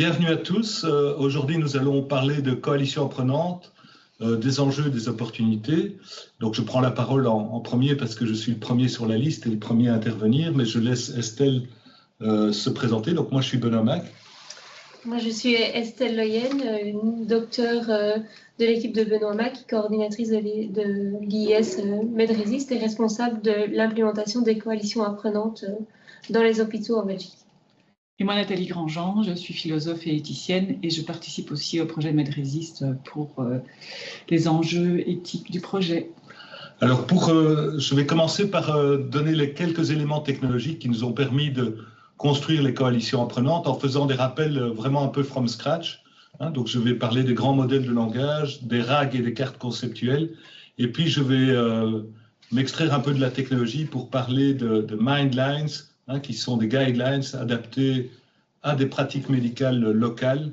Bienvenue à tous. Aujourd'hui, nous allons parler de coalition apprenante, des enjeux et des opportunités. Donc, je prends la parole en premier parce que je suis le premier sur la liste et le premier à intervenir, mais je laisse Estelle se présenter. Donc, moi, je suis Benoît Mac. Moi, je suis Estelle Loyen, une docteure de l'équipe de Benoît Mac, coordinatrice de l'IS MedRésist et responsable de l'implémentation des coalitions apprenantes dans les hôpitaux en Belgique. Et moi, Nathalie Grandjean, je suis philosophe et éthicienne et je participe aussi au projet MedRésist pour les enjeux éthiques du projet. Alors, je vais commencer par donner les quelques éléments technologiques qui nous ont permis de construire les coalitions apprenantes en faisant des rappels vraiment un peu from scratch. Donc, je vais parler des grands modèles de langage, des RAG et des cartes conceptuelles. Et puis, je vais m'extraire un peu de la technologie pour parler de Mindlines, qui sont des guidelines adaptés à des pratiques médicales locales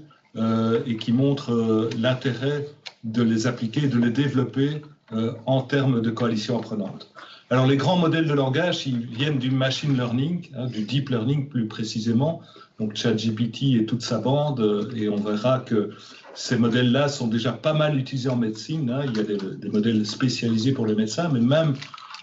et qui montrent l'intérêt de les appliquer, de les développer en termes de coalition apprenante. Alors, les grands modèles de langage, ils viennent du machine learning, du deep learning plus précisément, donc ChatGPT et toute sa bande, et on verra que ces modèles-là sont déjà pas mal utilisés en médecine. Il y a des modèles spécialisés pour les médecins, mais même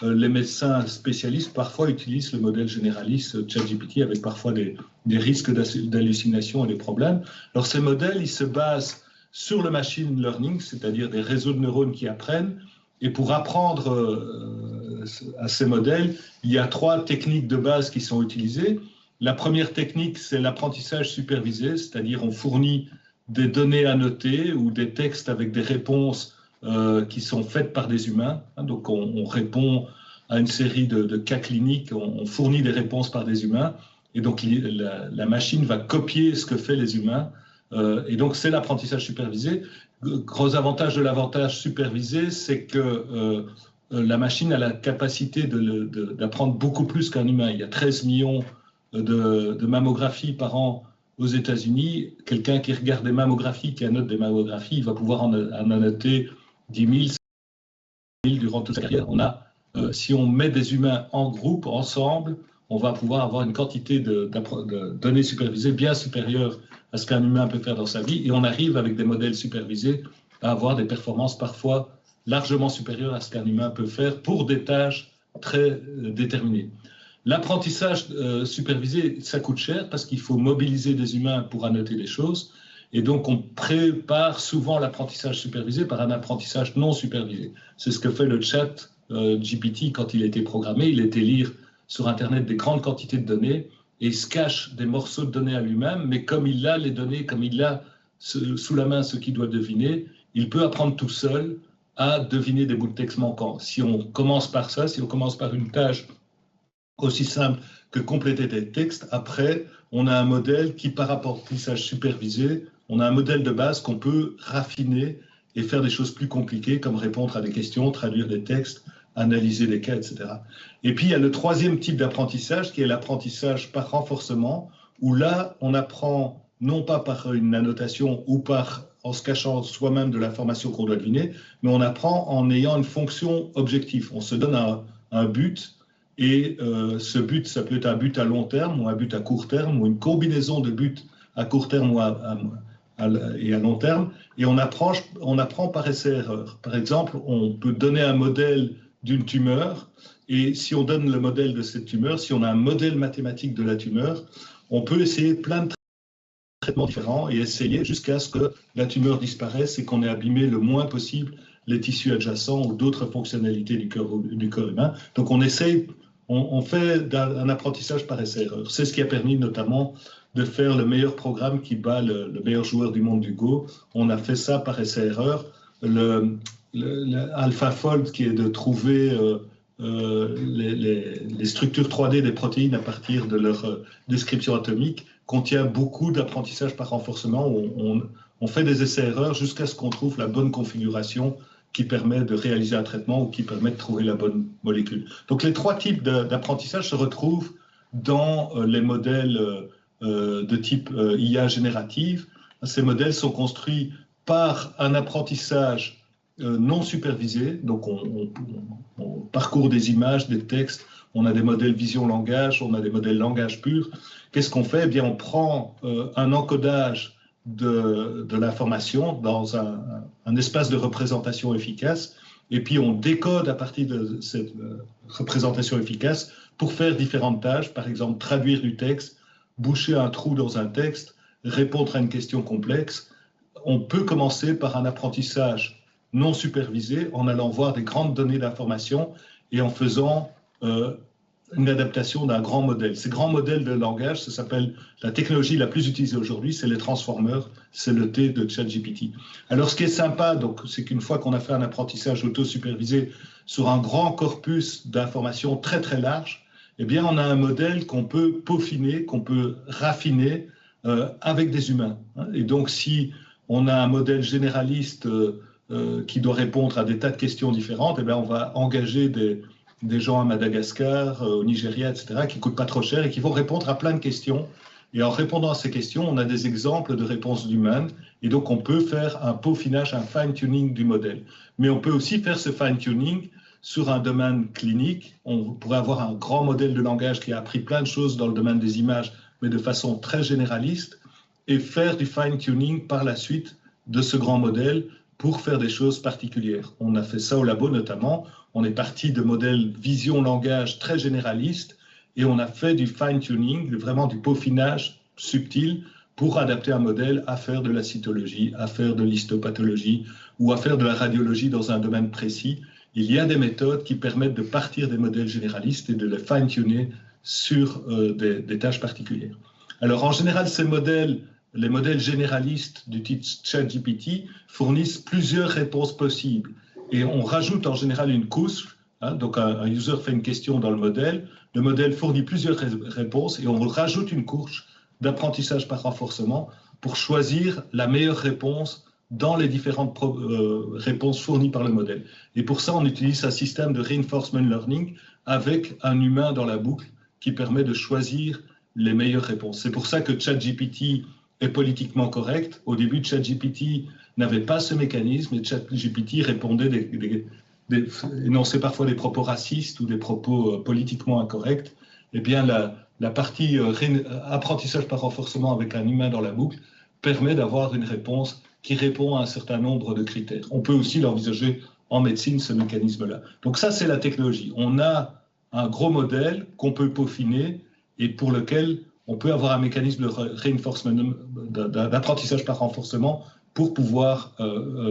les médecins spécialistes parfois utilisent le modèle généraliste ChatGPT avec parfois des risques d'hallucination et des problèmes. Alors, ces modèles, ils se basent sur le machine learning, c'est-à-dire des réseaux de neurones qui apprennent. Et pour apprendre à ces modèles, il y a trois techniques de base qui sont utilisées. La première technique, c'est l'apprentissage supervisé, c'est-à-dire on fournit des données annotées ou des textes avec des réponses qui sont faites par des humains. Donc on répond à une série de cas cliniques, on fournit des réponses par des humains, et donc la machine va copier ce que fait les humains. Et donc c'est l'apprentissage supervisé. Gros avantage de l'avantage supervisé, c'est que la machine a la capacité d'apprendre beaucoup plus qu'un humain. Il y a 13 millions de mammographies par an aux États-Unis. Quelqu'un qui regarde des mammographies, qui annote des mammographies, il va pouvoir en annoter 10 000, 100 000 durant toute sa carrière. Si on met des humains en groupe, ensemble, on va pouvoir avoir une quantité de données supervisées bien supérieure à ce qu'un humain peut faire dans sa vie, et on arrive avec des modèles supervisés à avoir des performances parfois largement supérieures à ce qu'un humain peut faire pour des tâches très déterminées. L'apprentissage supervisé, ça coûte cher parce qu'il faut mobiliser des humains pour annoter les choses, et donc on prépare souvent l'apprentissage supervisé par un apprentissage non supervisé. C'est ce que fait le chat GPT quand il a été programmé. Il a été lire sur Internet des grandes quantités de données, et il se cache des morceaux de données à lui-même, mais comme il a les données, comme il a sous la main ce qu'il doit deviner, il peut apprendre tout seul à deviner des bouts de texte manquants. Si on commence par ça, si on commence par une tâche aussi simple que compléter des textes, après, on a un modèle qui, par apprentissage supervisé, on a un modèle de base qu'on peut raffiner et faire des choses plus compliquées, comme répondre à des questions, traduire des textes, analyser des cas, etc. Et puis, il y a le troisième type d'apprentissage, qui est l'apprentissage par renforcement, où là, on apprend non pas par une annotation ou en se cachant soi-même de l'information qu'on doit deviner, mais on apprend en ayant une fonction objective. On se donne un but, et ce but, ça peut être un but à long terme ou un but à court terme, ou une combinaison de buts à court terme et à long terme, et on apprend par essai-erreur. Par exemple, on peut donner un modèle d'une tumeur, et si on donne le modèle de cette tumeur, si on a un modèle mathématique de la tumeur, on peut essayer plein de traitements différents et essayer jusqu'à ce que la tumeur disparaisse et qu'on ait abîmé le moins possible les tissus adjacents ou d'autres fonctionnalités du corps humain. Donc on essaye, on fait un apprentissage par essai-erreur. C'est ce qui a permis notamment de faire le meilleur programme qui bat le meilleur joueur du monde du Go. On a fait ça par essai-erreur. AlphaFold, qui est de trouver les structures 3D des protéines à partir de leur description atomique, contient beaucoup d'apprentissage par renforcement. On fait des essais-erreurs jusqu'à ce qu'on trouve la bonne configuration qui permet de réaliser un traitement ou qui permet de trouver la bonne molécule. Donc les trois types d'apprentissage se retrouvent dans les modèles de type IA générative. Ces modèles sont construits par un apprentissage non supervisé, donc on parcourt des images, des textes, on a des modèles vision-langage, on a des modèles langage pur. Qu'est-ce qu'on fait? Eh bien, on prend un encodage de l'information dans un espace de représentation efficace, et puis on décode à partir de cette représentation efficace pour faire différentes tâches, par exemple traduire du texte, boucher un trou dans un texte, répondre à une question complexe. On peut commencer par un apprentissage non supervisé en allant voir des grandes données d'information et en faisant une adaptation d'un grand modèle. Ces grands modèles de langage, ça s'appelle la technologie la plus utilisée aujourd'hui, c'est les transformers, c'est le T de ChatGPT. Alors ce qui est sympa, c'est qu'une fois qu'on a fait un apprentissage auto-supervisé sur un grand corpus d'informations très très large, eh bien on a un modèle qu'on peut peaufiner, qu'on peut raffiner avec des humains. Et donc si on a un modèle généraliste qui doit répondre à des tas de questions différentes, eh bien on va engager des gens à Madagascar, au Nigeria, etc., qui ne coûtent pas trop cher et qui vont répondre à plein de questions. Et en répondant à ces questions, on a des exemples de réponses humaines. Et donc, on peut faire un peaufinage, un fine-tuning du modèle. Mais on peut aussi faire ce fine-tuning sur un domaine clinique. On pourrait avoir un grand modèle de langage qui a appris plein de choses dans le domaine des images, mais de façon très généraliste, et faire du fine-tuning par la suite de ce grand modèle pour faire des choses particulières. On a fait ça au labo notamment. On est parti de modèles vision-langage très généralistes et on a fait du fine-tuning, vraiment du peaufinage subtil pour adapter un modèle à faire de la cytologie, à faire de l'histopathologie ou à faire de la radiologie dans un domaine précis. Il y a des méthodes qui permettent de partir des modèles généralistes et de les fine-tuner sur des tâches particulières. Alors en général, ces modèles, les modèles généralistes du type ChatGPT fournissent plusieurs réponses possibles. Et on rajoute en général une couche, donc un user fait une question dans le modèle fournit plusieurs réponses et on rajoute une couche d'apprentissage par renforcement pour choisir la meilleure réponse dans les différentes réponses fournies par le modèle. Et pour ça, on utilise un système de reinforcement learning avec un humain dans la boucle qui permet de choisir les meilleures réponses. C'est pour ça que ChatGPT est politiquement correct. Au début, ChatGPT n'avait pas ce mécanisme et ChatGPT répondait énonçait parfois des propos racistes ou des propos politiquement incorrects. Eh bien, la partie apprentissage par renforcement avec un humain dans la boucle permet d'avoir une réponse qui répond à un certain nombre de critères. On peut aussi l'envisager en médecine, ce mécanisme-là. Donc ça, c'est la technologie. On a un gros modèle qu'on peut peaufiner et pour lequel on peut avoir un mécanisme de reinforcement, d'apprentissage par renforcement pour pouvoir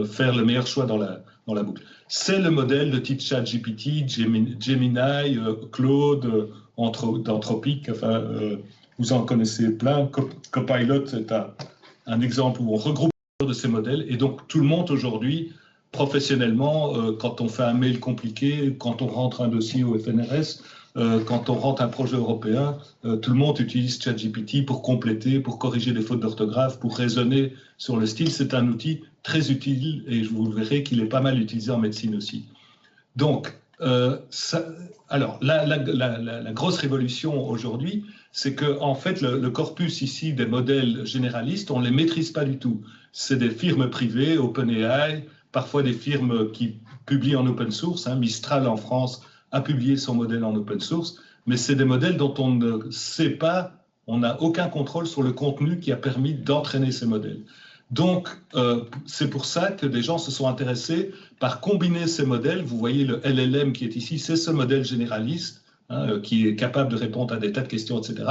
faire le meilleur choix dans la boucle. C'est le modèle de type ChatGPT, Gemini, Claude, d'Anthropic, enfin, vous en connaissez plein. Copilot est un exemple où on regroupe de ces modèles et donc tout le monde aujourd'hui, professionnellement, quand on fait un mail compliqué, quand on rentre un dossier au FNRS, quand on rentre un projet européen, tout le monde utilise ChatGPT pour compléter, pour corriger des fautes d'orthographe, pour raisonner sur le style. C'est un outil très utile et vous verrez qu'il est pas mal utilisé en médecine aussi. Donc, alors, la grosse révolution aujourd'hui, c'est que en fait, le corpus ici des modèles généralistes, on ne les maîtrise pas du tout. C'est des firmes privées, OpenAI, parfois des firmes qui publient en open source. Mistral en France a publié son modèle en open source, mais c'est des modèles dont on ne sait pas, on n'a aucun contrôle sur le contenu qui a permis d'entraîner ces modèles. Donc, c'est pour ça que des gens se sont intéressés par combiner ces modèles. Vous voyez le LLM qui est ici, c'est ce modèle généraliste qui est capable de répondre à des tas de questions, etc.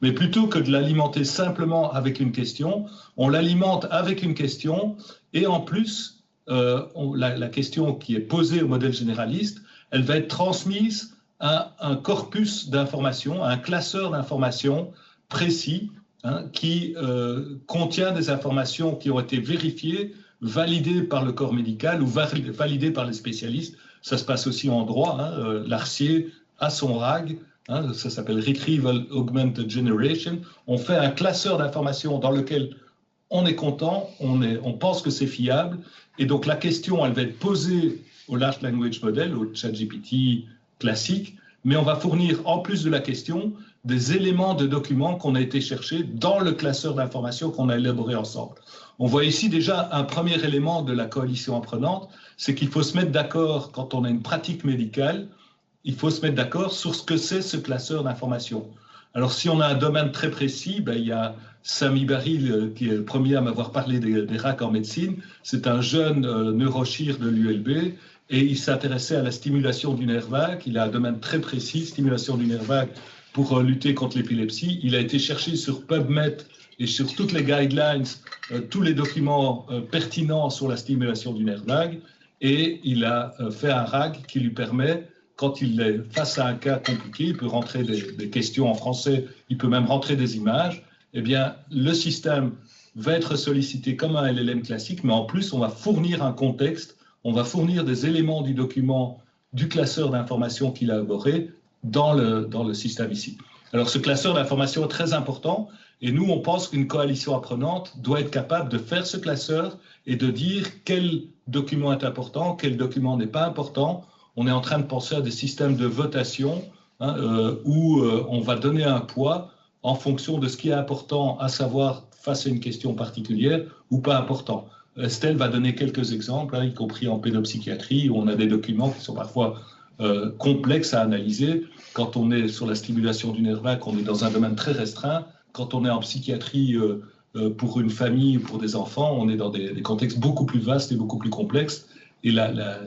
Mais plutôt que de l'alimenter simplement avec une question, on l'alimente avec une question et en plus, la question qui est posée au modèle généraliste, elle va être transmise à un corpus d'informations, à un classeur d'informations précis qui contient des informations qui ont été vérifiées, validées par le corps médical ou validées par les spécialistes. Ça se passe aussi en droit. L'ARCIE a son RAG, ça s'appelle Retrieval Augmented Generation. On fait un classeur d'informations dans lequel on est content, on pense que c'est fiable. Et donc la question, elle va être posée au Large Language Model, au ChatGPT classique, mais on va fournir, en plus de la question, des éléments de documents qu'on a été chercher dans le classeur d'informations qu'on a élaboré ensemble. On voit ici déjà un premier élément de la coalition apprenante, c'est qu'il faut se mettre d'accord, quand on a une pratique médicale, il faut se mettre d'accord sur ce que c'est ce classeur d'informations. Alors si on a un domaine très précis, il y a Sami Baril, qui est le premier à m'avoir parlé des RAC en médecine. C'est un jeune neurochir de l'ULB et il s'intéressait à la stimulation du nerf vague. Il a un domaine très précis, stimulation du nerf vague pour lutter contre l'épilepsie. Il a été cherché sur PubMed et sur toutes les guidelines, tous les documents pertinents sur la stimulation du nerf vague. Et il a fait un RAG qui lui permet, quand il est face à un cas compliqué, il peut rentrer des questions en français, il peut même rentrer des images. Eh bien, le système va être sollicité comme un LLM classique, mais en plus, on va fournir un contexte, on va fournir des éléments du document, du classeur d'informations qu'il a élaboré dans le système ici. Alors, ce classeur d'informations est très important, et nous, on pense qu'une coalition apprenante doit être capable de faire ce classeur et de dire quel document est important, quel document n'est pas important. On est en train de penser à des systèmes de votation où on va donner un poids en fonction de ce qui est important à savoir face à une question particulière ou pas important. Estelle va donner quelques exemples, y compris en pédopsychiatrie, où on a des documents qui sont parfois complexes à analyser. Quand on est sur la stimulation du nerf vague, on est dans un domaine très restreint. Quand on est en psychiatrie pour une famille ou pour des enfants, on est dans des contextes beaucoup plus vastes et beaucoup plus complexes. Et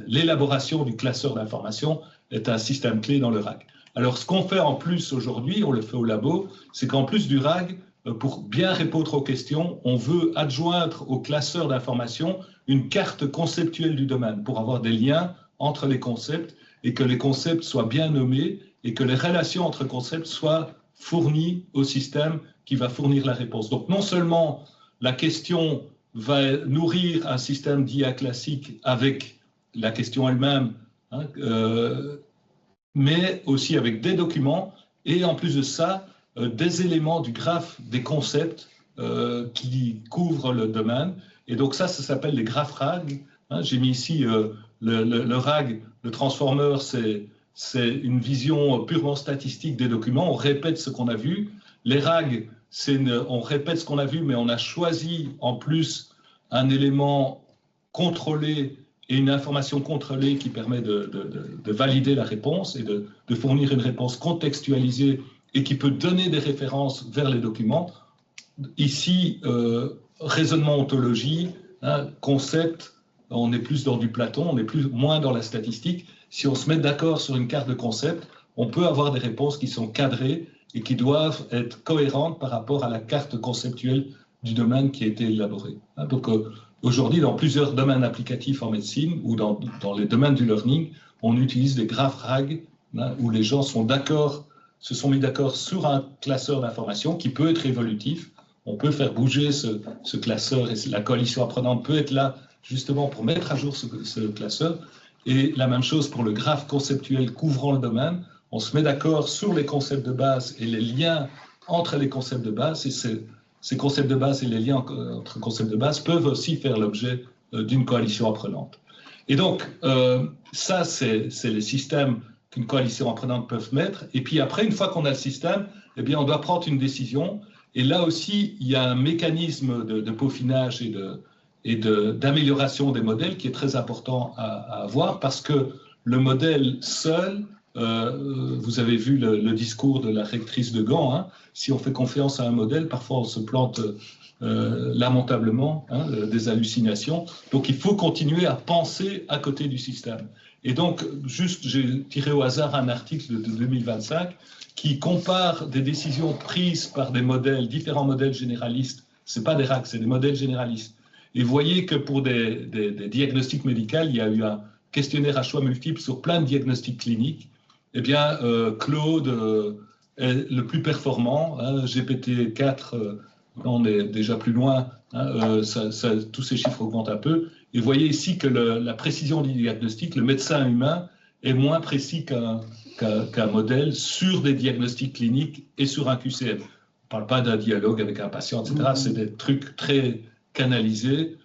l'élaboration du classeur d'informations est un système clé dans le RAG. Alors, ce qu'on fait en plus aujourd'hui, on le fait au labo, c'est qu'en plus du RAG, pour bien répondre aux questions, on veut adjoindre au classeur d'informations une carte conceptuelle du domaine pour avoir des liens entre les concepts et que les concepts soient bien nommés et que les relations entre concepts soient fournies au système qui va fournir la réponse. Donc, non seulement la question va nourrir un système d'IA classique avec la question elle-même, mais aussi avec des documents et en plus de ça, des éléments du graphe des concepts qui couvrent le domaine. Et donc ça s'appelle les graphes RAG. J'ai mis ici le RAG, le transformer, c'est une vision purement statistique des documents. On répète ce qu'on a vu. Les RAG, on répète ce qu'on a vu, mais on a choisi en plus un élément contrôlé et une information contrôlée qui permet de valider la réponse et de fournir une réponse contextualisée et qui peut donner des références vers les documents. Ici, raisonnement ontologie, concept, on est plus dans du Platon, on est moins dans la statistique. Si on se met d'accord sur une carte de concept, on peut avoir des réponses qui sont cadrées et qui doivent être cohérentes par rapport à la carte conceptuelle du domaine qui a été élaboré. Donc aujourd'hui, dans plusieurs domaines applicatifs en médecine ou dans les domaines du learning, on utilise des graphes RAG où les gens se sont mis d'accord sur un classeur d'informations qui peut être évolutif. On peut faire bouger ce classeur et la coalition apprenante peut être là justement pour mettre à jour ce classeur. Et la même chose pour le graphe conceptuel couvrant le domaine. On se met d'accord sur les concepts de base et les liens entre les concepts de base. Et ces concepts de base et les liens entre concepts de base peuvent aussi faire l'objet d'une coalition apprenante. Et donc, ça, c'est les systèmes qu'une coalition apprenante peut mettre. Et puis après, une fois qu'on a le système, eh bien, on doit prendre une décision. Et là aussi, il y a un mécanisme de peaufinage et d'amélioration des modèles qui est très important à avoir parce que le modèle seul, vous avez vu le discours de la rectrice de Gand, si on fait confiance à un modèle, parfois on se plante lamentablement, des hallucinations. Donc il faut continuer à penser à côté du système. Et donc, juste, j'ai tiré au hasard un article de 2025 qui compare des décisions prises par des modèles, différents modèles généralistes. Ce n'est pas des RAC, c'est des modèles généralistes. Et vous voyez que pour des diagnostics médicaux, il y a eu un questionnaire à choix multiples sur plein de diagnostics cliniques. Eh bien, Claude est le plus performant. GPT-4, on est déjà plus loin. Tous ces chiffres augmentent un peu. Et vous voyez ici que la précision du diagnostic, le médecin humain, est moins précis qu'un modèle sur des diagnostics cliniques et sur un QCM. On ne parle pas d'un dialogue avec un patient, etc. C'est des trucs très canalisés.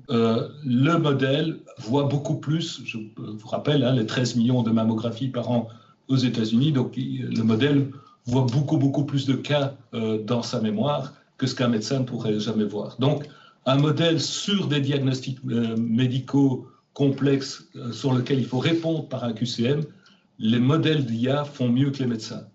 Le modèle voit beaucoup plus, je vous rappelle, les 13 millions de mammographies par an aux États-Unis, donc le modèle voit beaucoup plus de cas dans sa mémoire que ce qu'un médecin ne pourrait jamais voir. Donc, un modèle sur des diagnostics médicaux complexes sur lesquels il faut répondre par un QCM, les modèles d'IA font mieux que les médecins.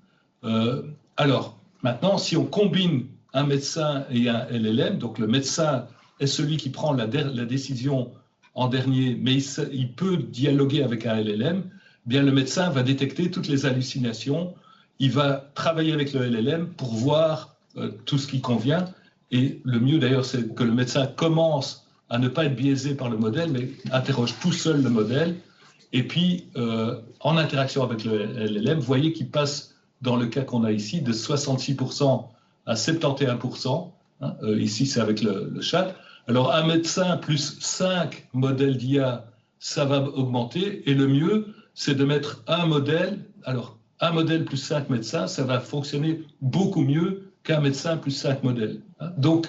Alors, maintenant, si on combine un médecin et un LLM. Donc le médecin est celui qui prend la décision en dernier, mais il peut dialoguer avec un LLM. Bien, le médecin va détecter toutes les hallucinations. Il va travailler avec le LLM pour voir tout ce qui convient. Et le mieux d'ailleurs, c'est que le médecin commence à ne pas être biaisé par le modèle, mais interroge tout seul le modèle. Et puis, en interaction avec le LLM, vous voyez qu'il passe, dans le cas qu'on a ici, de 66% à 71%. Hein, ici, c'est avec le chat. Alors, un médecin plus 5 modèles d'IA, ça va augmenter. Et le mieux, c'est de mettre un modèle. Alors, un modèle plus 5 médecins, ça va fonctionner beaucoup mieux qu'un médecin plus 5 modèles. Donc,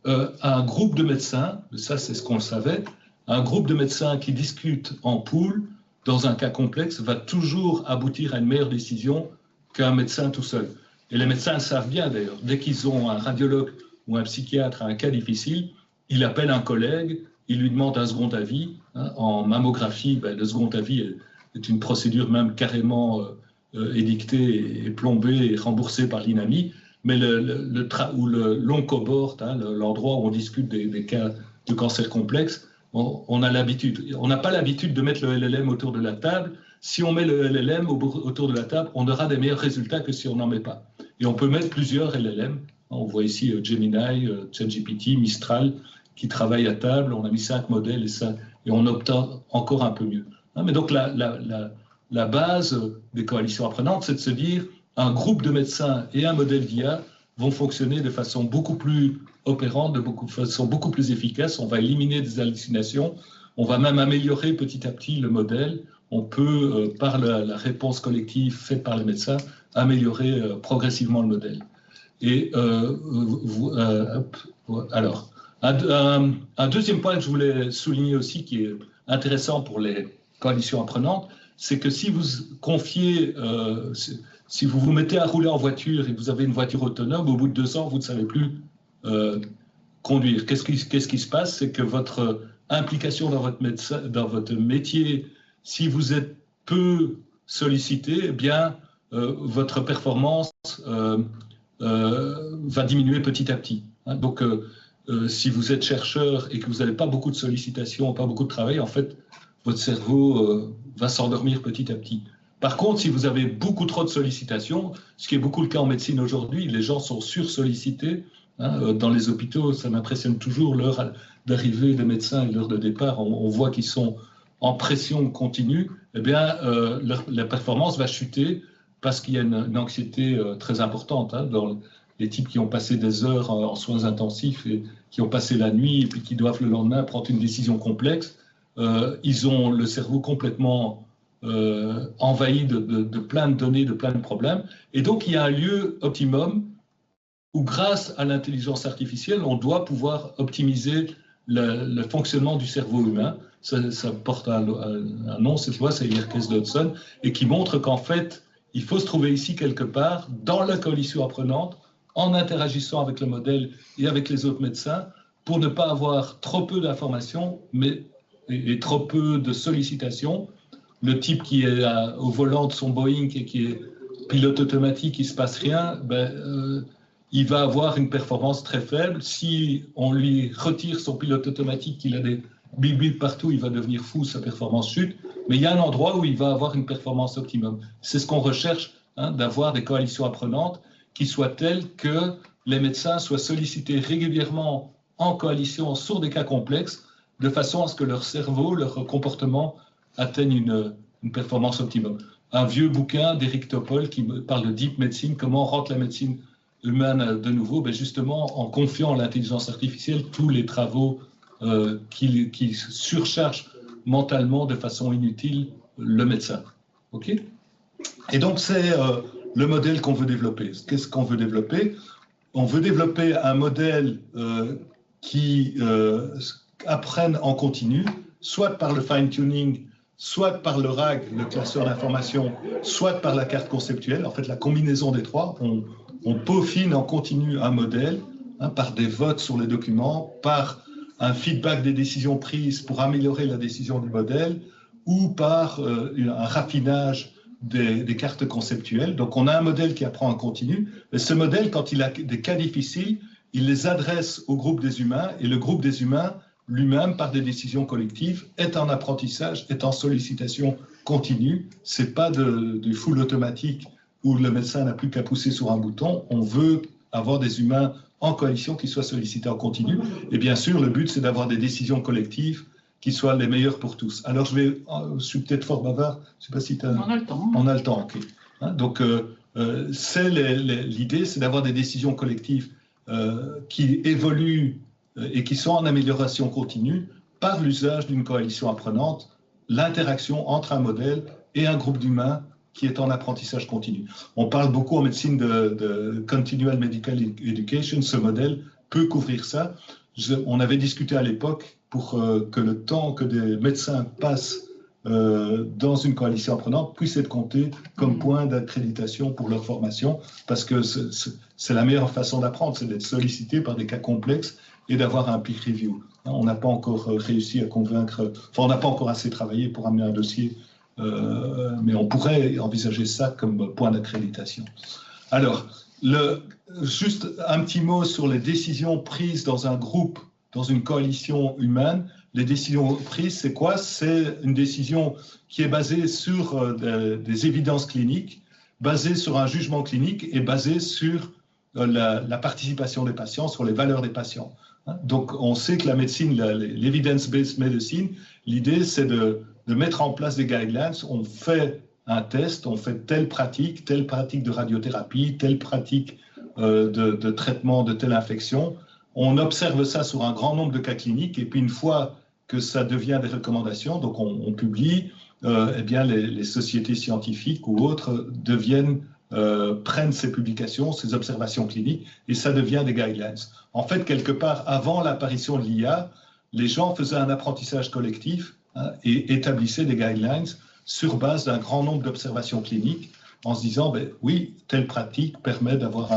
un groupe de médecins, ça c'est ce qu'on le savait, un groupe de médecins qui discutent en pool, dans un cas complexe, va toujours aboutir à une meilleure décision qu'un médecin tout seul. Et les médecins le savent bien d'ailleurs. Dès qu'ils ont un radiologue ou un psychiatre à un cas difficile, ils appellent un collègue, ils lui demandent un second avis. En mammographie, le second avis est une procédure même carrément édictée et plombée et remboursée par l'INAMI. Mais l'oncoboard, l'endroit où on discute des cas de cancer complexe, on a l'habitude. On n'a pas l'habitude de mettre le LLM autour de la table. Si on met le LLM autour de la table, on aura des meilleurs résultats que si on n'en met pas. Et on peut mettre plusieurs LLM. On voit ici Gemini, ChatGPT, Mistral, qui travaillent à table. On a mis 5 modèles et on obtient encore un peu mieux. Mais donc la base des coalitions apprenantes, c'est de se dire un groupe de médecins et un modèle d'IA vont fonctionner de façon beaucoup plus opérante, de façon beaucoup plus efficace. On va éliminer des hallucinations. On va même améliorer petit à petit le modèle. On peut, par la réponse collective faite par les médecins, améliorer progressivement le modèle. Et alors, un deuxième point que je voulais souligner aussi, qui est intéressant pour les coalitions apprenantes, c'est que si vous confiez, si vous vous mettez à rouler en voiture et que vous avez une voiture autonome, au bout de 2 ans, vous ne savez plus conduire. Qu'est-ce qui se passe? C'est que votre implication dans votre métier, si vous êtes peu sollicité, eh bien, votre performance va diminuer petit à petit. Donc, si vous êtes chercheur et que vous n'avez pas beaucoup de sollicitations, pas beaucoup de travail, en fait, votre cerveau va s'endormir petit à petit. Par contre, si vous avez beaucoup trop de sollicitations, ce qui est beaucoup le cas en médecine aujourd'hui, les gens sont sursollicités. Dans les hôpitaux, ça m'impressionne toujours l'heure d'arrivée des médecins et l'heure de départ. On voit qu'ils sont en pression continue. Eh bien, la performance va chuter parce qu'il y a une anxiété très importante. Dans les types qui ont passé des heures en soins intensifs et qui ont passé la nuit et puis qui doivent le lendemain prendre une décision complexe, ils ont le cerveau complètement envahi de plein de données, de plein de problèmes. Et donc, il y a un lieu optimum où, grâce à l'intelligence artificielle, on doit pouvoir optimiser le fonctionnement du cerveau humain. Ça porte un nom, cette fois, c'est Yerkes Dodson, et qui montre qu'en fait, il faut se trouver ici quelque part, dans la coalition apprenante, en interagissant avec le modèle et avec les autres médecins, pour ne pas avoir trop peu d'informations et trop peu de sollicitations. Le type qui est au volant de son Boeing et qui est pilote automatique, il ne se passe rien, il va avoir une performance très faible. Si on lui retire son pilote automatique, qu'il a des bip-bip partout, il va devenir fou, sa performance chute. Mais il y a un endroit où il va avoir une performance optimum. C'est ce qu'on recherche, d'avoir des coalitions apprenantes qui soient telles que les médecins soient sollicités régulièrement en coalition sur des cas complexes, de façon à ce que leur cerveau, leur comportement atteignent une performance optimum. Un vieux bouquin d'Éric Topol qui parle de deep medicine, comment rendre la médecine humaine de nouveau, justement en confiant à l'intelligence artificielle tous les travaux qui surchargent mentalement de façon inutile le médecin. Okay ? Et donc c'est le modèle qu'on veut développer. Qu'est-ce qu'on veut développer? On veut développer un modèle qui apprenne en continu, soit par le fine-tuning, soit par le RAG, le classeur d'information, soit par la carte conceptuelle. En fait, la combinaison des trois, on peaufine en continu un modèle par des votes sur les documents, par un feedback des décisions prises pour améliorer la décision du modèle, ou par un raffinage des cartes conceptuelles. Donc, on a un modèle qui apprend en continu. Et ce modèle, quand il a des cas difficiles, il les adresse au groupe des humains et le groupe des humains lui-même, par des décisions collectives, est en apprentissage, est en sollicitation continue. Ce n'est pas du full automatique où le médecin n'a plus qu'à pousser sur un bouton. On veut avoir des humains en coalition qui soient sollicités en continu. Et bien sûr, le but, c'est d'avoir des décisions collectives qui soient les meilleures pour tous. Alors, je suis peut-être fort bavard. Je ne sais pas si tu as... On a le temps. On a le temps, OK. Donc, l'idée, c'est d'avoir des décisions collectives qui évoluent et qui sont en amélioration continue par l'usage d'une coalition apprenante, l'interaction entre un modèle et un groupe d'humains qui est en apprentissage continu. On parle beaucoup en médecine de Continual Medical Education. Ce modèle peut couvrir ça. On avait discuté à l'époque pour que le temps que des médecins passent dans une coalition apprenante puisse être compté comme point d'accréditation pour leur formation, parce que c'est la meilleure façon d'apprendre, c'est d'être sollicité par des cas complexes et d'avoir un peer review. On n'a pas encore réussi à convaincre, enfin on n'a pas encore assez travaillé pour amener un dossier, mais on pourrait envisager ça comme point d'accréditation. Alors, juste un petit mot sur les décisions prises dans un groupe, dans une coalition humaine. Les décisions prises, c'est quoi? C'est une décision qui est basée sur des évidences cliniques, basée sur un jugement clinique et basée sur la participation des patients, sur les valeurs des patients. Donc, on sait que la médecine, l'evidence-based medicine, l'idée, c'est de mettre en place des guidelines. On fait un test, on fait telle pratique de radiothérapie, telle pratique de traitement de telle infection. On observe ça sur un grand nombre de cas cliniques et puis une fois que ça devient des recommandations, donc on publie, eh bien les sociétés scientifiques ou autres prennent ces publications, ces observations cliniques et ça devient des guidelines. En fait, quelque part, avant l'apparition de l'IA, les gens faisaient un apprentissage collectif et établissaient des guidelines sur base d'un grand nombre d'observations cliniques en se disant, ben, oui, telle pratique permet d'avoir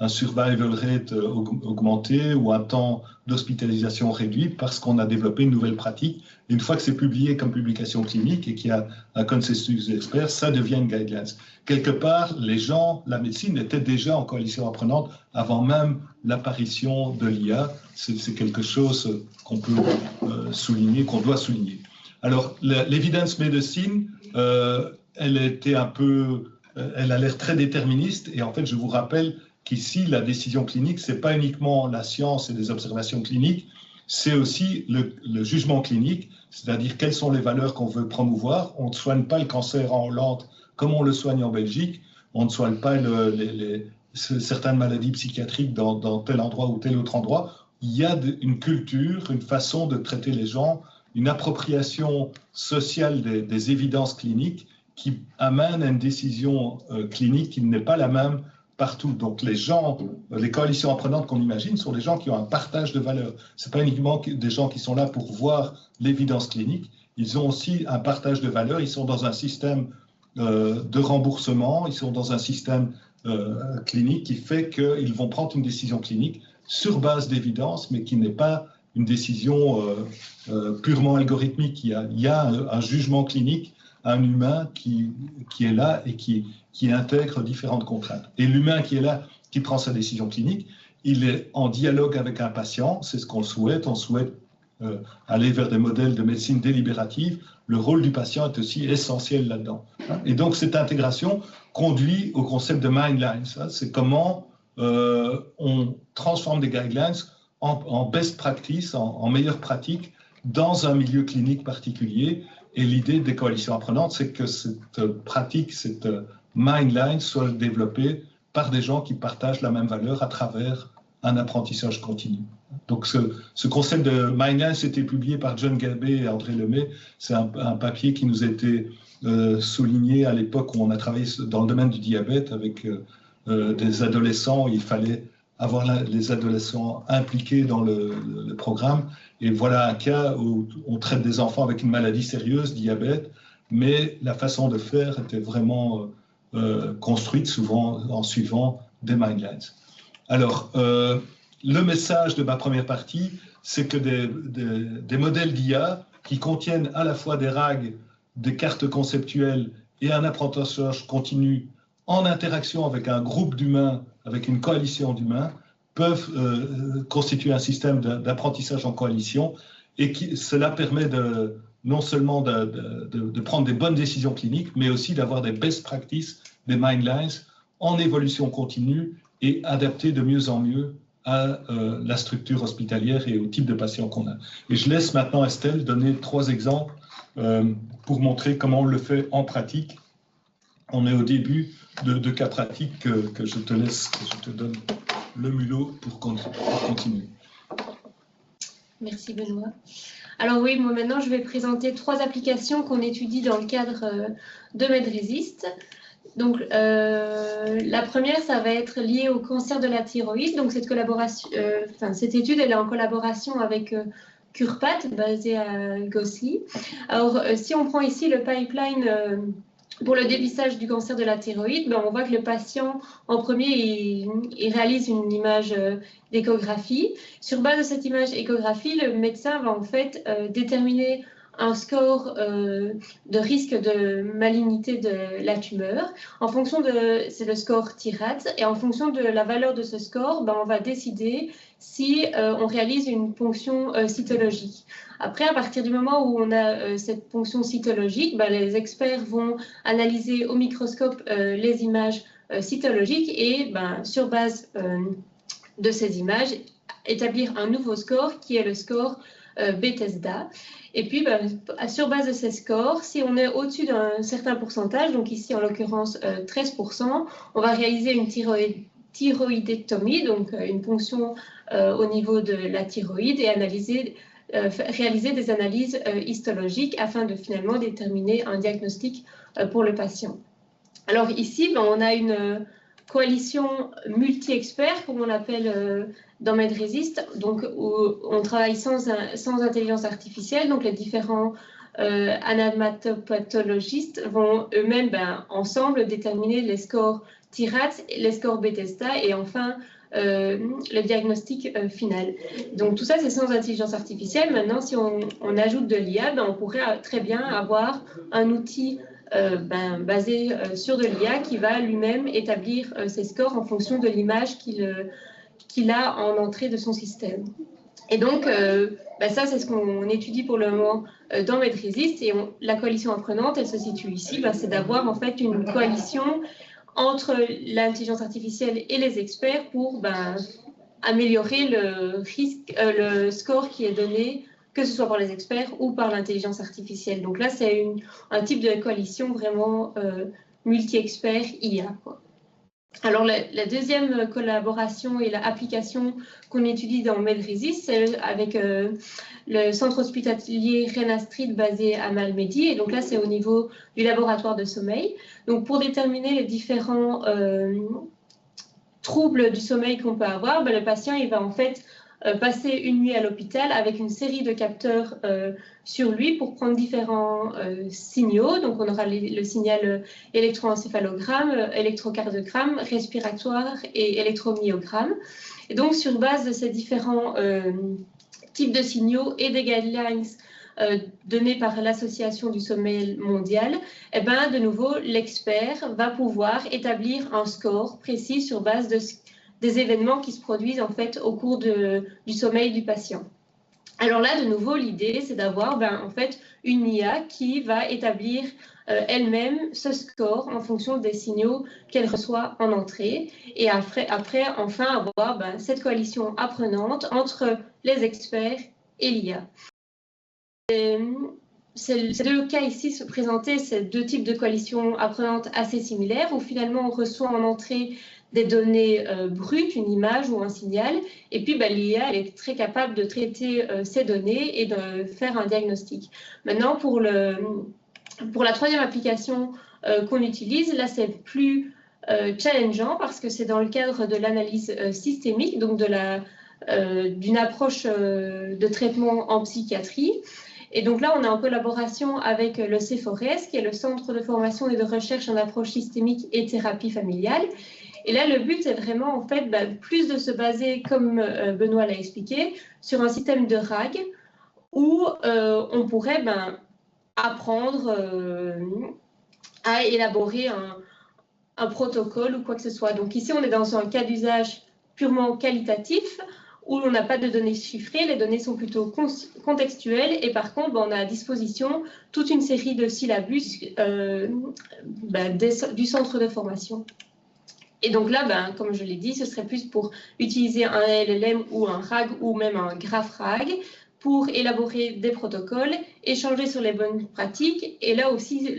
un survival rate augmenté ou un temps d'hospitalisation réduit parce qu'on a développé une nouvelle pratique. Une fois que c'est publié comme publication clinique et qu'il y a un consensus d'experts, ça devient une guidelines. Quelque part, les gens, la médecine était déjà en coalition apprenante avant même l'apparition de l'IA. C'est quelque chose qu'on peut souligner, qu'on doit souligner. Alors, l'evidence medicine, elle a l'air très déterministe et en fait, je vous rappelle qu'ici, la décision clinique, ce n'est pas uniquement la science et des observations cliniques, c'est aussi le jugement clinique, c'est-à-dire quelles sont les valeurs qu'on veut promouvoir. On ne soigne pas le cancer en Hollande comme on le soigne en Belgique, on ne soigne pas certaines maladies psychiatriques dans tel endroit ou tel autre endroit. Il y a une culture, une façon de traiter les gens, une appropriation sociale des évidences cliniques qui amène à une décision clinique qui n'est pas la même partout. Donc les coalitions apprenantes qu'on imagine sont des gens qui ont un partage de valeurs. Ce n'est pas uniquement des gens qui sont là pour voir l'évidence clinique, ils ont aussi un partage de valeurs, ils sont dans un système de remboursement, ils sont dans un système clinique qui fait qu'ils vont prendre une décision clinique sur base d'évidence, mais qui n'est pas une décision purement algorithmique. Il y a un jugement clinique, un humain qui est là et qui intègre différentes contraintes. Et l'humain qui est là, qui prend sa décision clinique, il est en dialogue avec un patient, c'est ce qu'on souhaite. On souhaite aller vers des modèles de médecine délibérative. Le rôle du patient est aussi essentiel là-dedans. Et donc, cette intégration conduit au concept de Mindlines. C'est comment on transforme des guidelines en best practice, en meilleure pratique, dans un milieu clinique particulier. Et l'idée des coalitions apprenantes, c'est que cette pratique, cette Mindline soit développée par des gens qui partagent la même valeur à travers un apprentissage continu. Donc ce concept de Mindline, c'était publié par John Gabay et André Lemay. C'est un papier qui nous a été souligné à l'époque où on a travaillé dans le domaine du diabète avec des adolescents. Il fallait avoir les adolescents impliqués dans le programme. Et voilà un cas où on traite des enfants avec une maladie sérieuse, diabète, mais la façon de faire était vraiment construite souvent en suivant des Mindlines. Alors, le message de ma première partie, c'est que des modèles d'IA qui contiennent à la fois des RAG, des cartes conceptuelles et un apprentissage continu en interaction avec un groupe d'humains, avec une coalition d'humains, peuvent constituer un système d'apprentissage en coalition et cela permet non seulement de prendre des bonnes décisions cliniques, mais aussi d'avoir des best practices, des mindlines en évolution continue et adaptées de mieux en mieux à la structure hospitalière et au type de patient qu'on a. Et je laisse maintenant Estelle donner 3 exemples pour montrer comment on le fait en pratique. On est au début de cas pratiques que je te laisse, que je te donne le mulot pour continuer. Merci Benoît. Alors oui, moi maintenant je vais présenter 3 applications qu'on étudie dans le cadre de MedResist. Donc la première, ça va être lié au cancer de la thyroïde. Donc cette étude, elle est en collaboration avec CurePath, basée à Gosselies. Alors si on prend ici le pipeline pour le dépistage du cancer de la thyroïde, on voit que le patient, en premier, il réalise une image d'échographie. Sur base de cette image échographie, le médecin va en fait déterminer un score de risque de malignité de la tumeur. C'est le score TIRADS, et en fonction de la valeur de ce score, on va décider si on réalise une ponction cytologique. Après, à partir du moment où on a cette ponction cytologique, les experts vont analyser au microscope les images cytologiques et sur base de ces images, établir un nouveau score qui est le score Bethesda. Et puis, sur base de ces scores, si on est au-dessus d'un certain pourcentage, donc ici en l'occurrence 13%, on va réaliser une thyroïdectomie, donc une ponction au niveau de la thyroïde et réaliser des analyses histologiques afin de finalement déterminer un diagnostic pour le patient. Alors ici, on a une coalition multi-experts, comme on l'appelle dans MedResist, donc où on travaille sans intelligence artificielle, donc les différents anatomopathologistes vont eux-mêmes ensemble déterminer les scores TIRADS, les scores Bethesda et enfin le diagnostic final. Donc tout ça c'est sans intelligence artificielle. Maintenant si on ajoute de l'IA, on pourrait très bien avoir un outil basé sur de l'IA qui va lui-même établir ses scores en fonction de l'image qu'il a en entrée de son système. Et donc, ça, c'est ce qu'on étudie pour le moment dans MedResist. Et la coalition apprenante, elle se situe ici, c'est d'avoir en fait une coalition entre l'intelligence artificielle et les experts pour améliorer le score qui est donné, que ce soit par les experts ou par l'intelligence artificielle. Donc là, c'est un type de coalition vraiment multi-expert IA, quoi. Alors, la deuxième collaboration et l'application qu'on étudie dans MedResist, c'est avec le centre hospitalier Rena Street basé à Malmedy. Et donc là, c'est au niveau du laboratoire de sommeil. Donc, pour déterminer les différents troubles du sommeil qu'on peut avoir, le patient, il va en fait passer une nuit à l'hôpital avec une série de capteurs sur lui pour prendre différents signaux. Donc, on aura le signal électroencéphalogramme, électrocardiogramme, respiratoire et électromyogramme. Et donc, sur base de ces différents types de signaux et des guidelines donnés par l'Association du sommeil mondial, de nouveau, l'expert va pouvoir établir un score précis sur base des événements qui se produisent en fait au cours du sommeil du patient. Alors là, de nouveau, l'idée, c'est d'avoir en fait une IA qui va établir elle-même ce score en fonction des signaux qu'elle reçoit en entrée et après enfin avoir cette coalition apprenante entre les experts et l'IA. Ces 2 cas ici se présentaient, ces 2 types de coalitions apprenantes assez similaires où finalement on reçoit en entrée des données brutes, une image ou un signal, et puis l'IA est très capable de traiter ces données et de faire un diagnostic. Maintenant, pour la 3e application qu'on utilise, là c'est plus challengeant parce que c'est dans le cadre de l'analyse systémique, donc d'une approche de traitement en psychiatrie. Et donc là, on est en collaboration avec le CFORES, qui est le Centre de formation et de recherche en approche systémique et thérapie familiale. Et là, le but, c'est vraiment, en fait, plus de se baser, comme Benoît l'a expliqué, sur un système de RAG où on pourrait apprendre à élaborer un protocole ou quoi que ce soit. Donc ici, on est dans un cas d'usage purement qualitatif, où on n'a pas de données chiffrées, les données sont plutôt contextuelles, et par contre, on a à disposition toute une série de syllabus du centre de formation. Et donc là, comme je l'ai dit, ce serait plus pour utiliser un LLM ou un RAG ou même un GraphRAG pour élaborer des protocoles, échanger sur les bonnes pratiques. Et là aussi,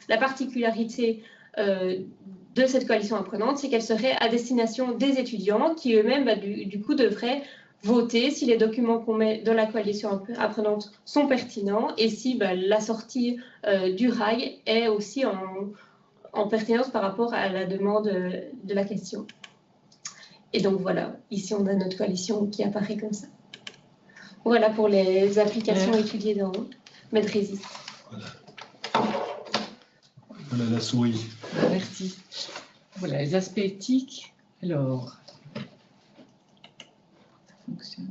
la particularité de cette coalition apprenante, c'est qu'elle serait à destination des étudiants qui eux-mêmes, du coup, devraient voter si les documents qu'on met dans la coalition apprenante sont pertinents et si la sortie du RAG est aussi en pertinence par rapport à la demande de la question. Et donc voilà, ici on a notre coalition qui apparaît comme ça. Voilà pour les applications étudiées dans MedRésist. Voilà la souris. Merci. Voilà les aspects éthiques. Alors, ça fonctionne.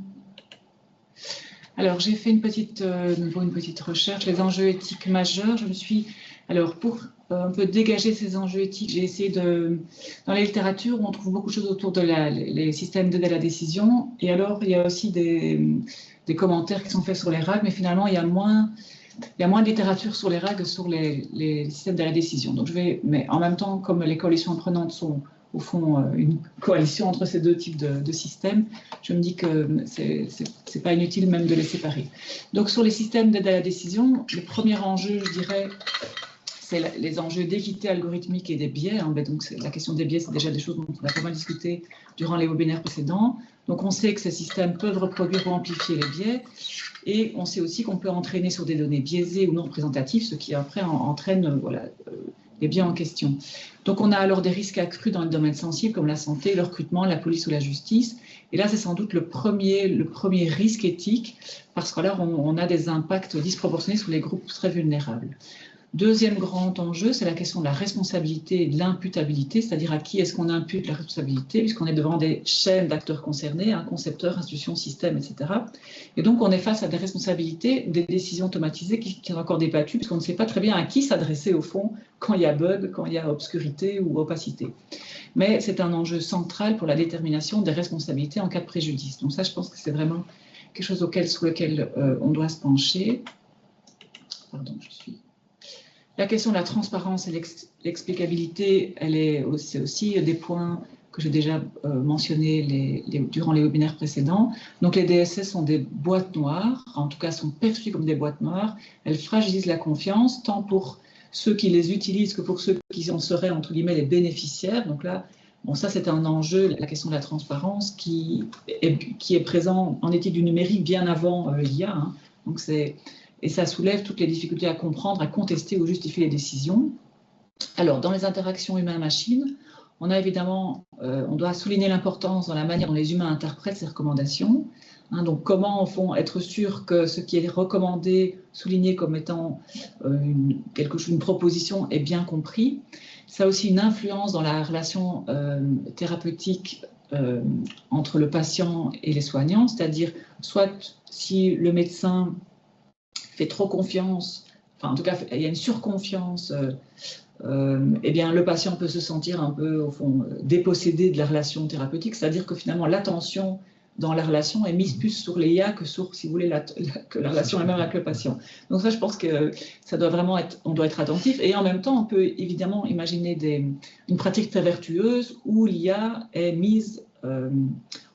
Alors j'ai fait une petite recherche, les enjeux éthiques majeurs. Je me suis, alors pour un peu dégager ces enjeux éthiques, j'ai essayé dans la littérature, on trouve beaucoup de choses autour de les systèmes d'aide à la décision. Et alors il y a aussi des commentaires qui sont faits sur les RAG, mais finalement il y a moins de littérature sur les RAG que sur les systèmes d'aide à la décision. Donc mais en même temps, comme les coalitions apprenantes sont au fond une coalition entre ces deux types de systèmes, je me dis que c'est pas inutile même de les séparer. Donc sur les systèmes d'aide à la décision, le premier enjeu, je dirais, c'est les enjeux d'équité algorithmique et des biais. Donc la question des biais, c'est déjà des choses dont on a pas mal discuté durant les webinaires précédents. Donc on sait que ces systèmes peuvent reproduire ou amplifier les biais, et on sait aussi qu'on peut entraîner sur des données biaisées ou non représentatives, ce qui après entraîne les biais en question. Donc on a alors des risques accrus dans le domaine sensible comme la santé, le recrutement, la police ou la justice. Et là, c'est sans doute le premier risque éthique, parce qu'alors on a des impacts disproportionnés sur les groupes très vulnérables. Deuxième grand enjeu, c'est la question de la responsabilité et de l'imputabilité, c'est-à-dire à qui est-ce qu'on impute la responsabilité, puisqu'on est devant des chaînes d'acteurs concernés, concepteurs, institutions, systèmes, etc. Et donc, on est face à des responsabilités, des décisions automatisées qui sont encore débattues, puisqu'on ne sait pas très bien à qui s'adresser, au fond, quand il y a bug, quand il y a obscurité ou opacité. Mais c'est un enjeu central pour la détermination des responsabilités en cas de préjudice. Donc ça, je pense que c'est vraiment quelque chose sur lequel on doit se pencher. Pardon, La question de la transparence et l'explicabilité, c'est aussi des points que j'ai déjà mentionnés durant les webinaires précédents. Donc les DSS sont des boîtes noires, en tout cas sont perçues comme des boîtes noires. Elles fragilisent la confiance, tant pour ceux qui les utilisent que pour ceux qui en seraient, entre guillemets, les bénéficiaires. Donc là, ça c'est un enjeu, la question de la transparence, qui est présent en éthique du numérique bien avant l'IA. Donc et ça soulève toutes les difficultés à comprendre, à contester ou justifier les décisions. Alors, dans les interactions humain-machine, on a évidemment, on doit souligner l'importance dans la manière dont les humains interprètent ces recommandations. Donc, comment, au fond, être sûr que ce qui est recommandé, souligné comme étant une proposition, est bien compris. Ça a aussi une influence dans la relation thérapeutique entre le patient et les soignants, c'est-à-dire soit si le médecin fait trop confiance, enfin en tout cas il y a une surconfiance, eh bien le patient peut se sentir un peu au fond dépossédé de la relation thérapeutique, c'est-à-dire que finalement l'attention dans la relation est mise plus sur l'IA que sur, si vous voulez, que la relation elle-même avec le patient. Donc ça, je pense que ça doit vraiment on doit être attentif, et en même temps on peut évidemment imaginer une pratique très vertueuse où l'IA est mise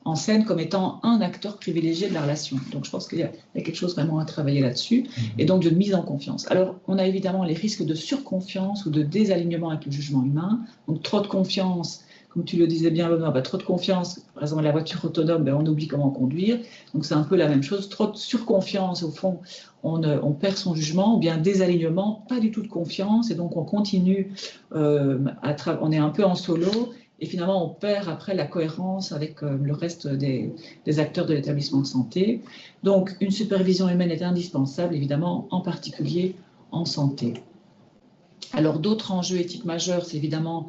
en scène comme étant un acteur privilégié de la relation. Donc je pense qu'il y a quelque chose vraiment à travailler là-dessus, et donc de mise en confiance. Alors on a évidemment les risques de surconfiance ou de désalignement avec le jugement humain. Donc trop de confiance, comme tu le disais bien, Benoît, trop de confiance, par exemple la voiture autonome, on oublie comment conduire. Donc c'est un peu la même chose. Trop de surconfiance, au fond, on perd son jugement, ou bien désalignement, pas du tout de confiance, et donc on continue, on est un peu en solo, et finalement on perd après la cohérence avec le reste des acteurs de l'établissement de santé. Donc une supervision humaine est indispensable, évidemment, en particulier en santé. Alors d'autres enjeux éthiques majeurs, c'est évidemment,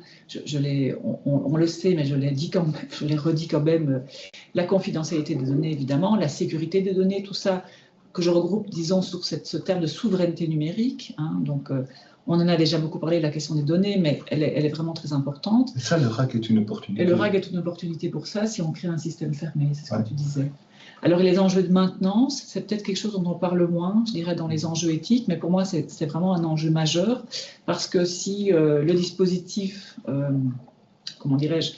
on le sait, mais je l'ai redit quand même, la confidentialité des données, évidemment, la sécurité des données, tout ça que je regroupe, disons, sur ce terme de souveraineté numérique. Donc On en a déjà beaucoup parlé, la question des données, mais elle est vraiment très importante. Et ça, le RAG est une opportunité. Et le RAG est une opportunité pour ça, si on crée un système fermé, c'est ce que tu disais. Alors, les enjeux de maintenance, c'est peut-être quelque chose dont on parle moins, je dirais, dans les enjeux éthiques, mais pour moi, c'est vraiment un enjeu majeur, parce que si le dispositif, comment dirais-je,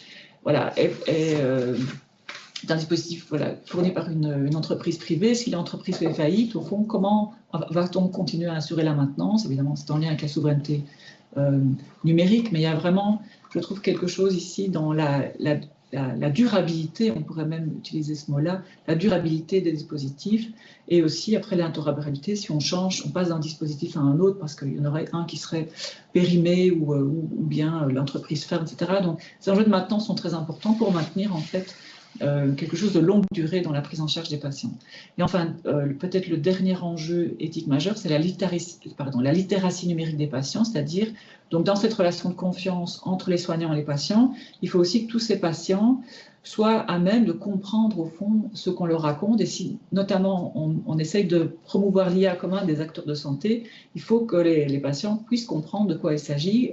voilà, est un dispositif fourni par une entreprise privée, si l'entreprise fait faillite, au fond, comment va-t-on continuer à assurer la maintenance? Évidemment, c'est en lien avec la souveraineté numérique, mais il y a vraiment, je trouve, quelque chose ici dans la durabilité, on pourrait même utiliser ce mot-là, la durabilité des dispositifs, et aussi après l'interopérabilité, si on change, on passe d'un dispositif à un autre, parce qu'il y en aurait un qui serait périmé ou bien l'entreprise ferme, etc. Donc, ces enjeux de maintenance sont très importants pour maintenir, en fait, quelque chose de longue durée dans la prise en charge des patients. Et enfin, peut-être le dernier enjeu éthique majeur, c'est la littératie numérique des patients, c'est-à-dire, donc dans cette relation de confiance entre les soignants et les patients, il faut aussi que tous ces patients soient à même de comprendre au fond ce qu'on leur raconte. Et si notamment on essaye de promouvoir l'IA comme un des acteurs de santé, il faut que les patients puissent comprendre de quoi il s'agit.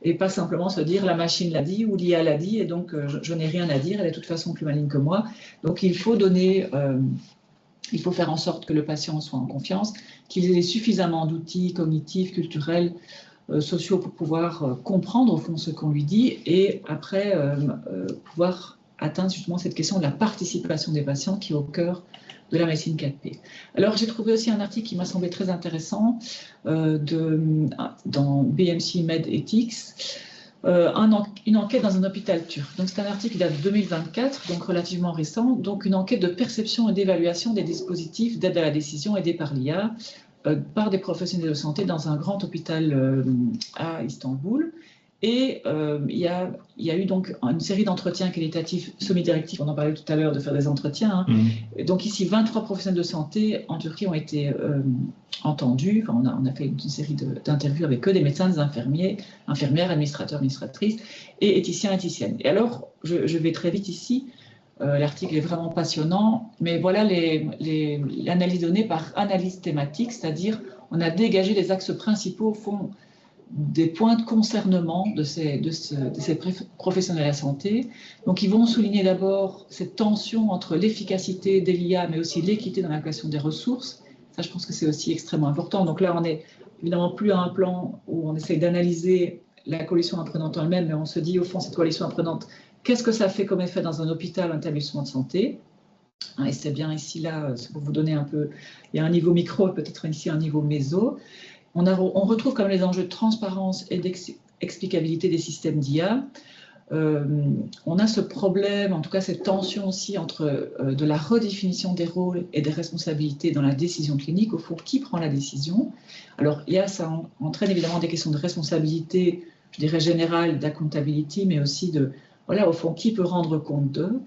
Et pas simplement se dire la machine l'a dit ou l'IA l'a dit et donc je n'ai rien à dire, elle est de toute façon plus maligne que moi. Donc il faut il faut faire en sorte que le patient soit en confiance, qu'il ait suffisamment d'outils cognitifs, culturels, sociaux pour pouvoir comprendre au fond ce qu'on lui dit et après pouvoir atteindre justement cette question de la participation des patients qui est au cœur de la médecine 4P. Alors, j'ai trouvé aussi un article qui m'a semblé très intéressant dans BMC Med Ethics, une enquête dans un hôpital turc. Donc, c'est un article qui date de 2024, donc relativement récent, donc une enquête de perception et d'évaluation des dispositifs d'aide à la décision aidés par l'IA par des professionnels de santé dans un grand hôpital à Istanbul. Et il y a eu donc une série d'entretiens qualitatifs semi-directifs, on en parlait tout à l'heure de faire des entretiens. Donc ici, 23 professionnels de santé en Turquie ont été entendus. Enfin, on a fait une série d'interviews avec eux, des médecins, des infirmières, administrateurs, administratrices, et éthiciens, éthiciennes. Et alors, je vais très vite ici. L'article est vraiment passionnant, mais voilà l'analyse donnée par analyse thématique, c'est-à-dire on a dégagé les axes principaux au fond des points de concernement de ces professionnels de la santé. Donc, ils vont souligner d'abord cette tension entre l'efficacité de l'IA, mais aussi l'équité dans l'allocation des ressources. Ça, je pense que c'est aussi extrêmement important. Donc là, on n'est évidemment plus à un plan où on essaye d'analyser la coalition apprenante en elle-même, mais on se dit, au fond, cette coalition apprenante, qu'est-ce que ça fait comme effet dans un hôpital, un établissement de santé? Et c'est bien ici, là, pour vous donner un peu, il y a un niveau micro, peut-être ici un niveau méso. On retrouve comme les enjeux de transparence et d'explicabilité des systèmes d'IA. On a ce problème, en tout cas cette tension aussi entre de la redéfinition des rôles et des responsabilités dans la décision clinique. Au fond, qui prend la décision? Alors, ça entraîne évidemment des questions de responsabilité, je dirais générale, d'accountability, mais aussi de, voilà, au fond, qui peut rendre compte d'eux?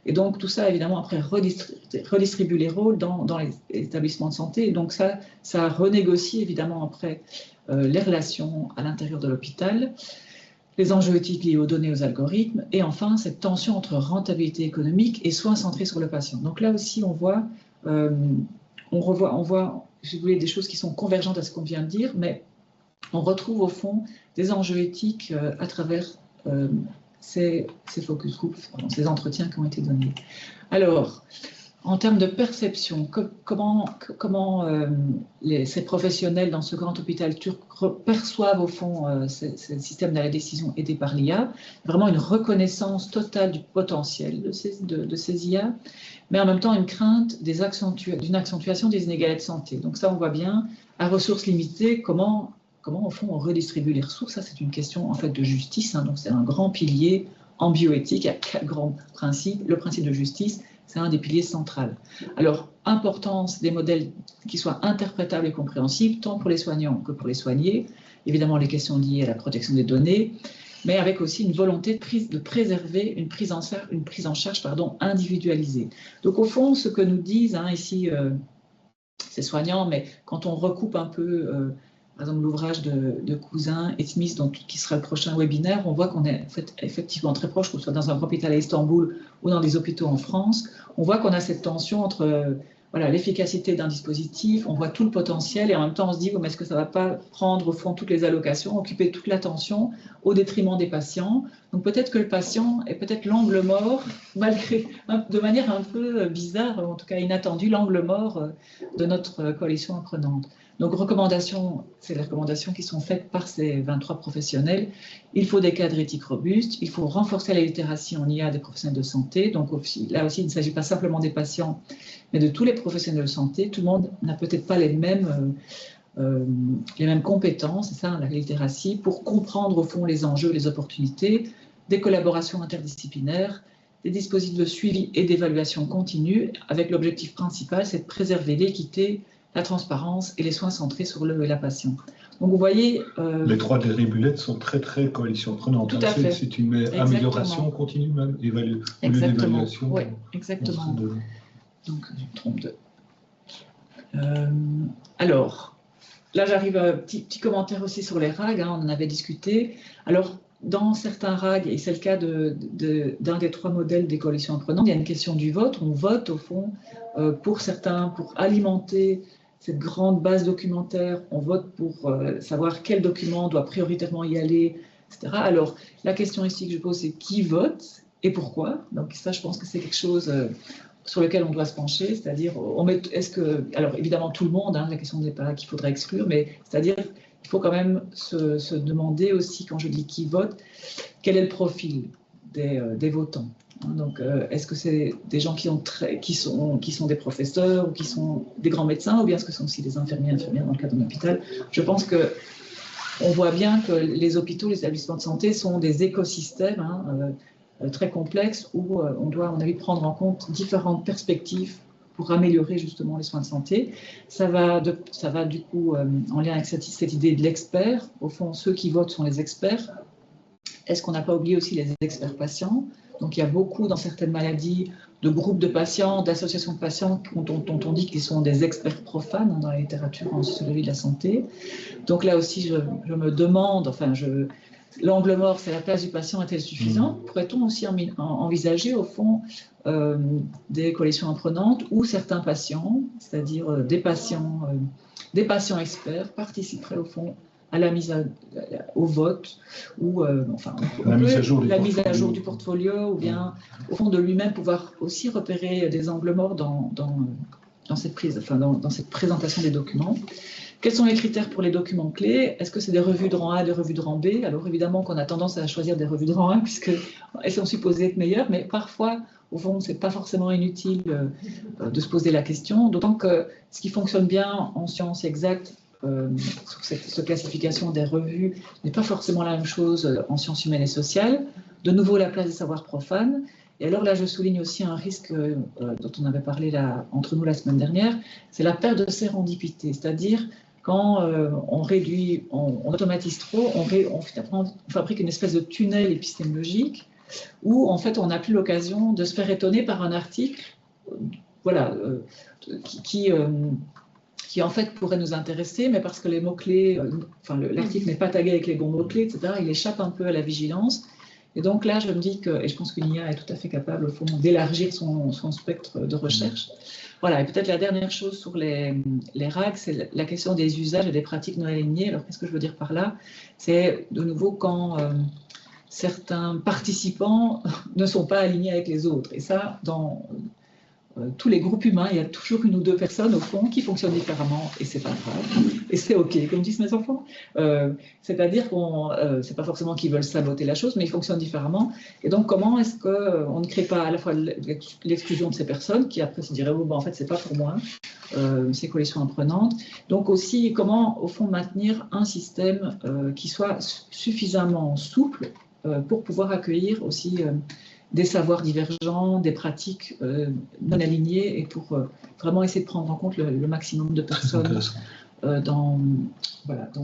Et donc, tout ça, évidemment, après, redistribue les rôles dans les établissements de santé. Et donc, ça renégocie, évidemment, après, les relations à l'intérieur de l'hôpital, les enjeux éthiques liés aux données, aux algorithmes, et enfin, cette tension entre rentabilité économique et soins centrés sur le patient. Donc là aussi, on voit, je voulais des choses qui sont convergentes à ce qu'on vient de dire, mais on retrouve, au fond, des enjeux éthiques à travers ces focus groups, ces entretiens qui ont été donnés. Alors, en termes de perception, comment ces professionnels dans ce grand hôpital turc perçoivent au fond ces systèmes de la décision aidés par l'IA? Vraiment une reconnaissance totale du potentiel de ces IA, mais en même temps une crainte d'une accentuation des inégalités de santé. Donc ça, on voit bien, à ressources limitées, comment au fond on redistribue les ressources. Ça, c'est une question en fait de justice, donc c'est un grand pilier en bioéthique. Il y a 4 grands principes. Le principe de justice, c'est un des piliers centraux. Alors, importance des modèles qui soient interprétables et compréhensibles, tant pour les soignants que pour les soignés. Évidemment, les questions liées à la protection des données, mais avec aussi une volonté de préserver une prise en charge individualisée. Donc, au fond, ce que nous disent ici ces soignants, mais quand on recoupe un peu par exemple l'ouvrage de Cousin et Smith, qui sera le prochain webinaire, on voit qu'on est effectivement très proche, que ce soit dans un hôpital à Istanbul ou dans des hôpitaux en France. On voit qu'on a cette tension entre voilà, l'efficacité d'un dispositif, on voit tout le potentiel et en même temps on se dit, mais est-ce que ça ne va pas prendre au fond toutes les allocations, occuper toute l'attention au détriment des patients? Donc peut-être que le patient est peut-être l'angle mort, malgré, de manière un peu bizarre, en tout cas inattendue, l'angle mort de notre coalition apprenante. Donc recommandations, c'est les recommandations qui sont faites par ces 23 professionnels. Il faut des cadres éthiques robustes, il faut renforcer la littératie en IA des professionnels de santé. Donc là aussi, il ne s'agit pas simplement des patients, mais de tous les professionnels de santé. Tout le monde n'a peut-être pas les mêmes compétences, c'est ça, la littératie, pour comprendre au fond les enjeux, les opportunités, des collaborations interdisciplinaires, des dispositifs de suivi et d'évaluation continue, avec l'objectif principal, c'est de préserver l'équité, la transparence et les soins centrés sur le et la patient. Donc vous voyez... les 3 déribulettes sont très coalition prenante. Tout à fait. Si tu mets amélioration continue, même évaluation. Oui, exactement. Donc je me trompe de... alors, là j'arrive à un petit commentaire aussi sur les RAG, hein, on en avait discuté. Alors, dans certains RAG, et c'est le cas d'un des 3 modèles des coalitions apprenantes, il y a une question du vote. On vote au fond pour certains, pour alimenter cette grande base documentaire, on vote pour savoir quel document doit prioritairement y aller, etc. Alors, la question ici que je pose, c'est qui vote et pourquoi? Donc ça, je pense que c'est quelque chose sur lequel on doit se pencher, c'est-à-dire, alors évidemment tout le monde, hein, la question n'est pas qu'il faudrait exclure, mais c'est-à-dire, il faut quand même se demander aussi, quand je dis qui vote, quel est le profil des votants. Donc, est-ce que c'est des gens qui sont des professeurs ou qui sont des grands médecins, ou bien est-ce que ce sont aussi des infirmières dans le cadre d'un hôpital? Je pense qu'on voit bien que les hôpitaux, les établissements de santé sont des écosystèmes très complexes où on doit, à mon avis, prendre en compte différentes perspectives pour améliorer justement les soins de santé. Ça va du coup en lien avec cette idée de l'expert. Au fond, ceux qui votent sont les experts. Est-ce qu'on n'a pas oublié aussi les experts patients? Donc, il y a beaucoup, dans certaines maladies, de groupes de patients, d'associations de patients dont on dit qu'ils sont des experts profanes dans la littérature en sociologie de la santé. Donc là aussi, je me demande, l'angle mort, c'est la place du patient est-elle suffisante? Pourrait-on aussi envisager, au fond, des coalitions apprenantes où certains patients, c'est-à-dire des patients experts, participeraient, au fond, à la mise au vote, ou la mise à jour du portfolio, ou bien au fond de lui-même pouvoir aussi repérer des angles morts dans cette présentation des documents. Quels sont les critères pour les documents clés? Est-ce que c'est des revues de rang A, des revues de rang B? Alors évidemment qu'on a tendance à choisir des revues de rang A puisqu'elles sont supposées être meilleures, mais parfois, au fond, ce n'est pas forcément inutile de se poser la question, d'autant que ce qui fonctionne bien en sciences exactes, sur cette classification des revues, n'est pas forcément la même chose en sciences humaines et sociales. De nouveau, la place des savoirs profanes. Et alors là, je souligne aussi un risque dont on avait parlé entre nous la semaine dernière, c'est la perte de sérendipité, c'est-à-dire quand on réduit, on automatise trop, on fabrique une espèce de tunnel épistémologique où en fait on n'a plus l'occasion de se faire étonner par un article, voilà, qui en fait pourrait nous intéresser, mais parce que les mots-clés, l'article n'est pas tagué avec les bons mots-clés, etc., il échappe un peu à la vigilance. Et donc là, je me dis que, et je pense qu'une IA est tout à fait capable, au fond, d'élargir son spectre de recherche. Voilà, et peut-être la dernière chose sur les RAG, c'est la question des usages et des pratiques non alignées. Alors, qu'est-ce que je veux dire par là? C'est, de nouveau, quand certains participants ne sont pas alignés avec les autres. Et ça, dans tous les groupes humains, il y a toujours une ou deux personnes, au fond, qui fonctionnent différemment, et c'est pas grave, et c'est OK, comme disent mes enfants. C'est-à-dire c'est pas forcément qu'ils veulent saboter la chose, mais ils fonctionnent différemment. Et donc, comment est-ce qu'on ne crée pas à la fois l'exclusion de ces personnes, qui après se diraient, en fait, c'est pas pour moi, ces coalitions apprenantes. Donc aussi, comment, au fond, maintenir un système qui soit suffisamment souple pour pouvoir accueillir aussi des savoirs divergents, des pratiques non alignées, et pour vraiment essayer de prendre en compte le maximum de personnes dans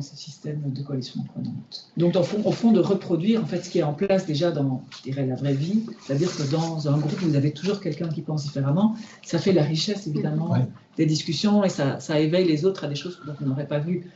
ce système de coalition apprenante. Donc, au fond, de reproduire en fait ce qui est en place déjà dans, je dirais, la vraie vie, c'est-à-dire que dans un groupe, vous avez toujours quelqu'un qui pense différemment. Ça fait la richesse, évidemment, des discussions, et ça éveille les autres à des choses qu'on n'aurait pas vues